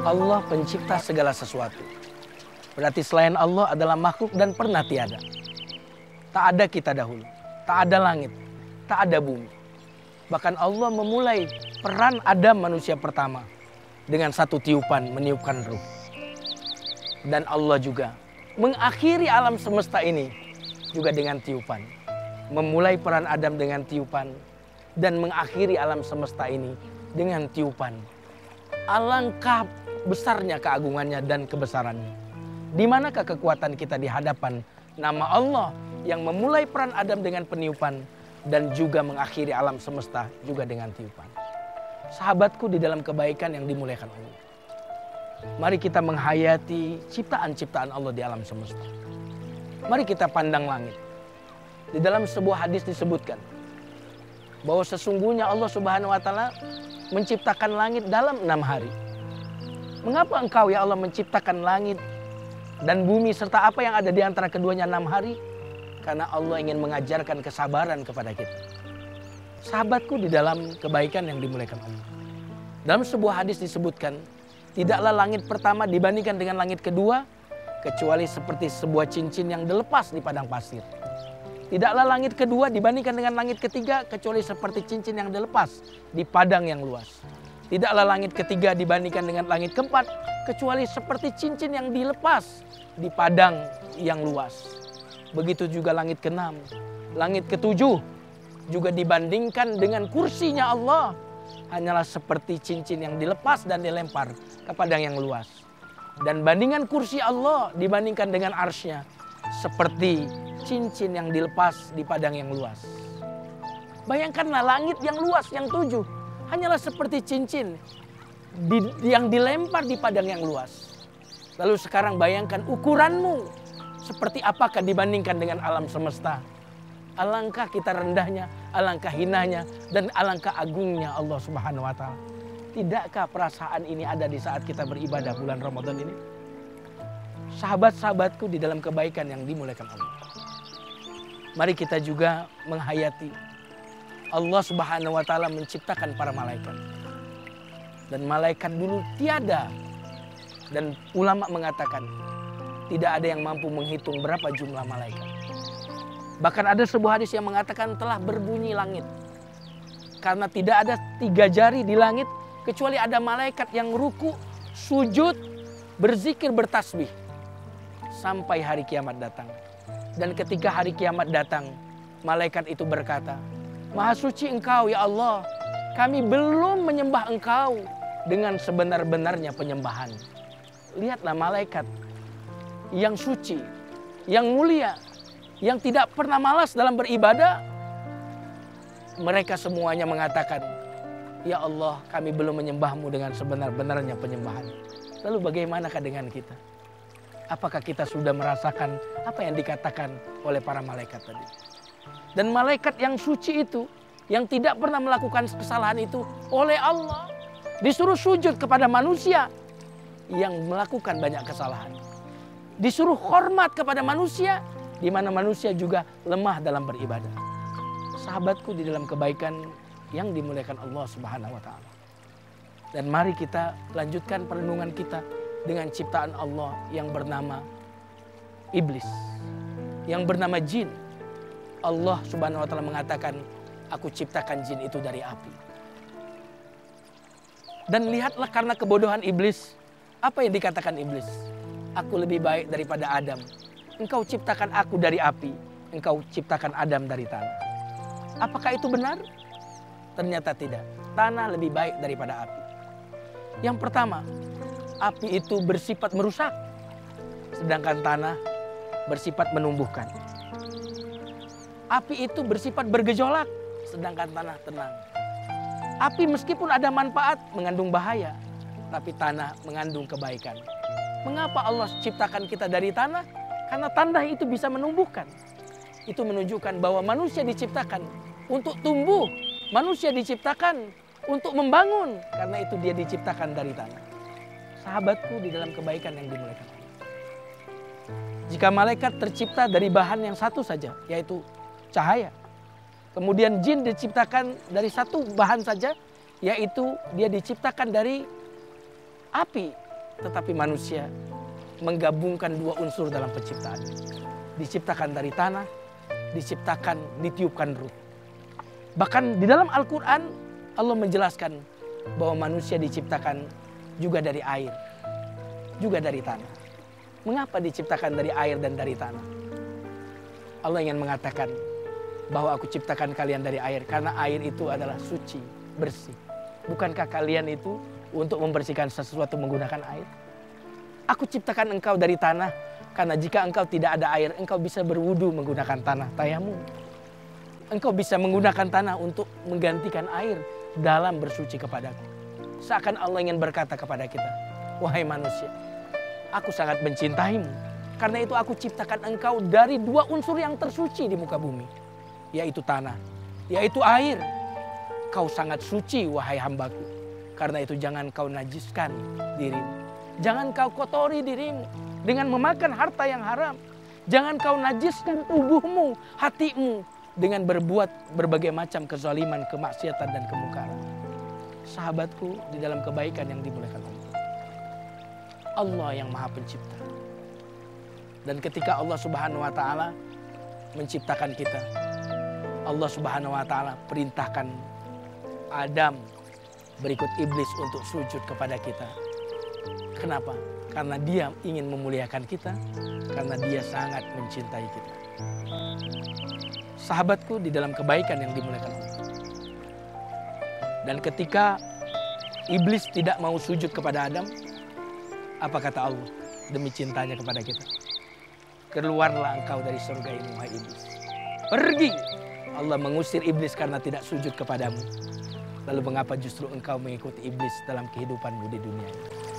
Allah pencipta segala sesuatu. Berarti selain Allah adalah makhluk dan pernah tiada. Tak ada kita dahulu, tak ada langit, tak ada bumi. Bahkan Allah memulai peran Adam manusia pertama dengan satu tiupan, meniupkan ruh. Dan Allah juga mengakhiri alam semesta ini juga dengan tiupan. Memulai peran Adam dengan tiupan dan mengakhiri alam semesta ini dengan tiupan. Alangkah besarnya keagungannya dan kebesarannya. Di manakah kekuatan kita di hadapan nama Allah yang memulai peran Adam dengan peniupan dan juga mengakhiri alam semesta juga dengan tiupan. Sahabatku di dalam kebaikan yang dimuliakan Allah. Mari kita menghayati ciptaan-ciptaan Allah di alam semesta. Mari kita pandang langit. Di dalam sebuah hadis disebutkan bahwa sesungguhnya Allah Subhanahu wa taala menciptakan langit dalam 6 hari. Mengapa engkau ya Allah menciptakan langit dan bumi serta apa yang ada di antara keduanya 6 hari? Karena Allah ingin mengajarkan kesabaran kepada kita. Sahabatku di dalam kebaikan yang dimuliakan Allah. Dalam sebuah hadis disebutkan, tidaklah langit pertama dibandingkan dengan langit kedua, kecuali seperti sebuah cincin yang dilepas di padang pasir. Tidaklah langit kedua dibandingkan dengan langit ketiga, kecuali seperti cincin yang dilepas di padang yang luas. Tidaklah langit ketiga dibandingkan dengan langit keempat, kecuali seperti cincin yang dilepas di padang yang luas. Begitu juga langit keenam, langit ketujuh juga dibandingkan dengan kursinya Allah, hanyalah seperti cincin yang dilepas dan dilempar ke padang yang luas. Dan bandingan kursi Allah dibandingkan dengan arsy-Nya, seperti cincin yang dilepas di padang yang luas. Bayangkanlah langit yang luas yang 7 hanyalah seperti cincin yang dilempar di padang yang luas. Lalu sekarang bayangkan ukuranmu seperti apakah dibandingkan dengan alam semesta. Alangkah kita rendahnya, alangkah hinanya, dan alangkah agungnya Allah Subhanahu wa taala. Tidakkah perasaan ini ada di saat kita beribadah bulan Ramadan ini? Sahabat-sahabatku di dalam kebaikan yang dimuliakan Allah. Mari kita juga menghayati Allah Subhanahu wa taala menciptakan para malaikat. Dan malaikat dulu tiada. Dan ulama mengatakan tidak ada yang mampu menghitung berapa jumlah malaikat. Bahkan ada sebuah hadis yang mengatakan telah berbunyi langit. Karena tidak ada 3 jari di langit kecuali ada malaikat yang ruku, sujud, berzikir, bertasbih. Sampai hari kiamat datang. Dan ketika hari kiamat datang, malaikat itu berkata, Maha suci Engkau ya Allah, kami belum menyembah Engkau dengan sebenar-benarnya penyembahan. Lihatlah malaikat yang suci, yang mulia, yang tidak pernah malas dalam beribadah. Mereka semuanya mengatakan, Ya Allah, kami belum menyembahmu dengan sebenar-benarnya penyembahan. Lalu bagaimanakah dengan kita? Apakah kita sudah merasakan apa yang dikatakan oleh para malaikat tadi? Dan malaikat yang suci itu, yang tidak pernah melakukan kesalahan itu oleh Allah, disuruh sujud kepada manusia yang melakukan banyak kesalahan. Disuruh hormat kepada manusia, di mana manusia juga lemah dalam beribadah. Sahabatku di dalam kebaikan yang dimuliakan Allah Subhanahu wa taala. Dan mari kita lanjutkan perenungan kita dengan ciptaan Allah yang bernama iblis, yang bernama jin. Allah Subhanahu wa taala mengatakan, aku ciptakan jin itu dari api. Dan lihatlah karena kebodohan iblis, apa yang dikatakan iblis? Aku lebih baik daripada Adam. Engkau ciptakan aku dari api, engkau ciptakan Adam dari tanah. Apakah itu benar? Ternyata tidak. Tanah lebih baik daripada api. Yang pertama, api itu bersifat merusak, sedangkan tanah bersifat menumbuhkan. Api itu bersifat bergejolak, sedangkan tanah tenang. Api meskipun ada manfaat, mengandung bahaya, tapi tanah mengandung kebaikan. Mengapa Allah ciptakan kita dari tanah? Karena tanah itu bisa menumbuhkan. Itu menunjukkan bahwa manusia diciptakan untuk tumbuh, manusia diciptakan untuk membangun, karena itu dia diciptakan dari tanah. Sahabatku di dalam kebaikan yang dimuliakan Allah. Jika malaikat tercipta dari bahan yang satu saja, yaitu cahaya. Kemudian jin diciptakan dari satu bahan saja, yaitu dia diciptakan dari api. Tetapi manusia menggabungkan dua unsur dalam penciptaan. Diciptakan dari tanah, ditiupkan ruh. Bahkan di dalam Al-Quran Allah menjelaskan bahwa manusia diciptakan juga dari air, juga dari tanah. Mengapa diciptakan dari air dan dari tanah? Allah ingin mengatakan bahwa aku ciptakan kalian dari air karena air itu adalah suci, bersih. Bukankah kalian itu untuk membersihkan sesuatu menggunakan air? Aku ciptakan engkau dari tanah karena jika engkau tidak ada air, engkau bisa berwudu menggunakan tanah, tayamum. Engkau bisa menggunakan tanah untuk menggantikan air dalam bersuci kepadaku. Seakan Allah ingin berkata kepada kita, wahai manusia, aku sangat mencintaimu. Karena itu aku ciptakan engkau dari dua unsur yang tersuci di muka bumi. Yaitu tanah, yaitu air. Kau sangat suci wahai hambaku. Karena itu jangan kau najiskan dirimu. Jangan kau kotori dirimu dengan memakan harta yang haram. Jangan kau najiskan tubuhmu, hatimu dengan berbuat berbagai macam kezaliman, kemaksiatan dan kemungkaran. Sahabatku di dalam kebaikan yang dimuliakan Allah. Allah yang Maha Pencipta. Dan ketika Allah Subhanahu wa taala menciptakan kita, Allah Subhanahu wa taala perintahkan Adam berikut iblis untuk sujud kepada kita. Kenapa? Karena dia ingin memuliakan kita, karena dia sangat mencintai kita. Sahabatku di dalam kebaikan yang dimuliakan Allah. Dan ketika iblis tidak mau sujud kepada Adam, apa kata Allah demi cintanya kepada kita? Keluarlah engkau dari surga ini, wahai iblis. Pergi! Allah mengusir iblis karena tidak sujud kepadamu. Lalu mengapa justru engkau mengikuti iblis dalam kehidupanmu di dunia ini?